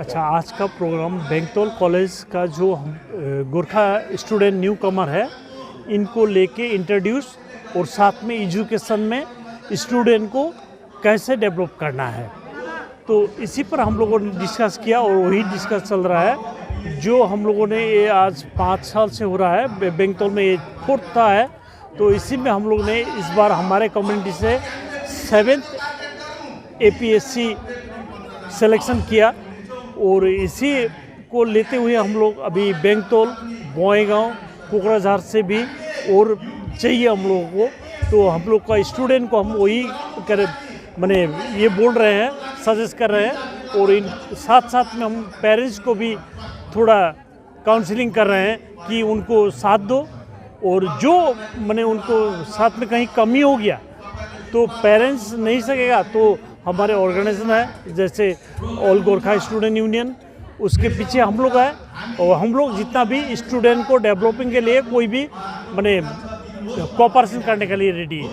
अच्छा, आज का प्रोग्राम बेंगतौल कॉलेज का जो गोरखा स्टूडेंट न्यू कमर है, इनको लेके इंट्रोड्यूस और साथ में एजुकेशन में स्टूडेंट को कैसे डेवलप करना है, तो इसी पर हम लोगों ने डिस्कस किया और वही डिस्कस चल रहा है। जो हम लोगों ने ये आज 5 साल से हो रहा है, बेंगतौल में ये 4th था है, तो इसी में हम लोग ने इस बार हमारे कम्युनिटी से 7th APSC सिलेक्शन किया और इसी को लेते हुए हम लोग अभी बेंगतौल, बोएगांव, कोकराझार से भी और चाहिए हम लोगों को, तो हम लोग का स्टूडेंट को हम वही कर माने ये बोल रहे हैं, सजेस्ट कर रहे हैं और इन साथ साथ में हम पेरेंट्स को भी थोड़ा काउंसलिंग कर रहे हैं कि उनको साथ दो और जो माने उनको साथ में कहीं कमी हो गया तो पेरेंट्स नहीं सकेगा तो हमारे ऑर्गेनाइजेशन है जैसे ऑल गोरखा स्टूडेंट यूनियन, उसके पीछे हम लोग हैं और हम लोग जितना भी स्टूडेंट को डेवलपिंग के लिए कोई भी माने कोऑपरेशन करने के लिए रेडी है।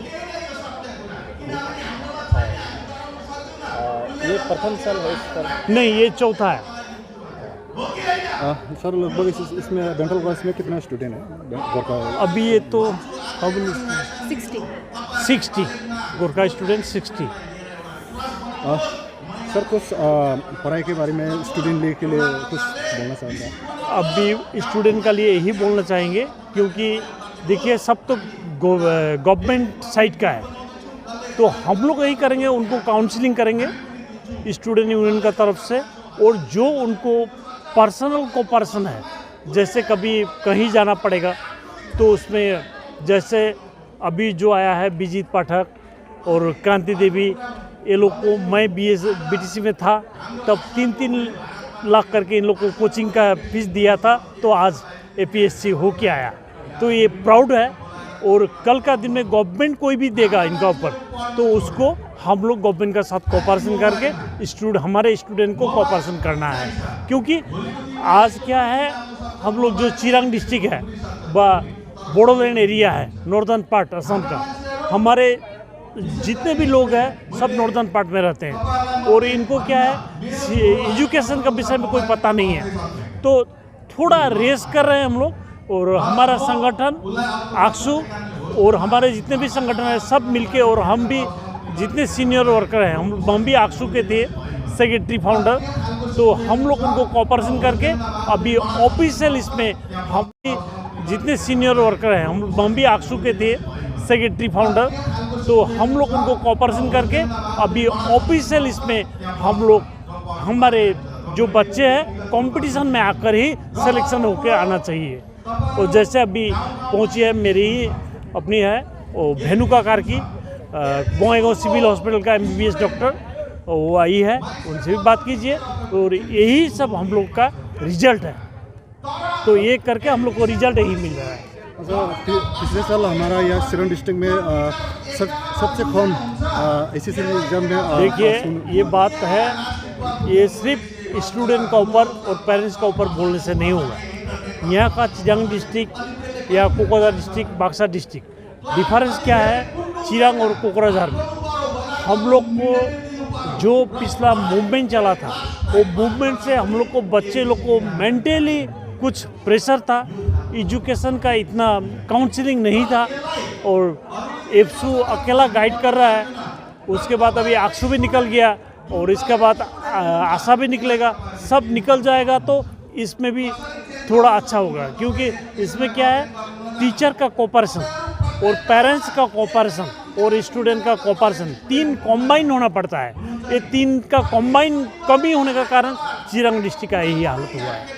ये प्रथम साल है इस पर? नहीं, ये चौथा है। सर लगभग इसमें डेंटल कॉलेज में कितना स्टूडेंट है गोरखा? अभी ये तो 60 गोरखा स्टूडेंट 60। सर कुछ पढ़ाई के बारे में स्टूडेंट के लिए कुछ बोलना चाहता हूँ। अभी स्टूडेंट का लिए यही बोलना चाहेंगे क्योंकि देखिए सब तो गवर्नमेंट साइड का है, तो हम लोग यही करेंगे, उनको काउंसलिंग करेंगे स्टूडेंट यूनियन का तरफ से और जो उनको पर्सनल कोऑपरेशन है, जैसे कभी कहीं जाना पड़ेगा तो उसमें जैसे अभी जो आया है विजीत पाठक और क्रांति देवी, ये लोग को मैं BTC में था तब 3-3 लाख करके इन लोग को कोचिंग का फीस दिया था, तो आज APSC हो के आया, तो ये प्राउड है। और कल का दिन में गवर्नमेंट कोई भी देगा इनका ऊपर तो उसको हम लोग गवर्नमेंट का साथ कोऑपरेशन करके हमारे स्टूडेंट को कोऑपरेशन करना है, क्योंकि आज क्या है हम लोग जो चिरांग डिस्ट्रिक्ट है व बोडोलैंड एरिया है, नॉर्दर्न पार्ट असम का, हमारे जितने भी लोग हैं सब नॉर्दर्न पार्ट में रहते हैं और इनको क्या है एजुकेशन का विषय में कोई पता नहीं है, तो थोड़ा रेस कर रहे हैं हम लोग और हमारा संगठन आक्सू और हमारे जितने भी संगठन हैं सब मिलके और हम भी जितने सीनियर वर्कर हैं हम भी आक्सू के थे सेक्रेटरी फाउंडर, तो हम लोग उनको कोऑपरेशन करके अभी ऑफिशियल इसमें हम भी जितने सीनियर वर्कर हैं हम भी आक्सू के थे सेक्रेटरी फाउंडर, तो हम लोग उनको कोऑपरेशन करके अभी ऑफिशियल इसमें हम लोग हमारे जो बच्चे हैं कंपटीशन में आकर ही सिलेक्शन होकर आना चाहिए। और जैसे अभी पहुंची है मेरी अपनी है वो भेनुका कार की बोएगांव सिविल हॉस्पिटल का MBBS डॉक्टर, वो आई है, उनसे भी बात कीजिए और यही सब हम लोग का रिजल्ट है, तो ये करके हम लोग को रिजल्ट यही मिल रहा है। पिछले साल हमारा यहाँ सिरन डिस्ट्रिक्ट में सबसे कम SSC एग्जाम में देखिए ये बात है, ये सिर्फ स्टूडेंट का ऊपर और पेरेंट्स का ऊपर बोलने से नहीं होगा। यहाँ का चिरांग डिस्ट्रिक्ट या Kokrajhar district, Buxar district, difference क्या है चिरांग और कोकराझार में, हम लोग को जो पिछला मूवमेंट चला था वो मूवमेंट से हम लोग को बच्चे लोग को मेंटली कुछ प्रेशर था, एजुकेशन का इतना काउंसलिंग नहीं था और एफसू अकेला गाइड कर रहा है, उसके बाद अभी आक्सू भी निकल गया और इसके बाद आशा भी निकलेगा, सब निकल जाएगा तो इसमें भी थोड़ा अच्छा होगा, क्योंकि इसमें क्या है टीचर का कोऑपरेशन और पेरेंट्स का कोऑपरेशन और स्टूडेंट का कोऑपरेशन 3 कॉम्बाइन होना पड़ता है। ये 3 का कॉम्बाइन कमी होने का कारण चिरांग डिस्ट्रिक्ट का यही हालत हुआ है।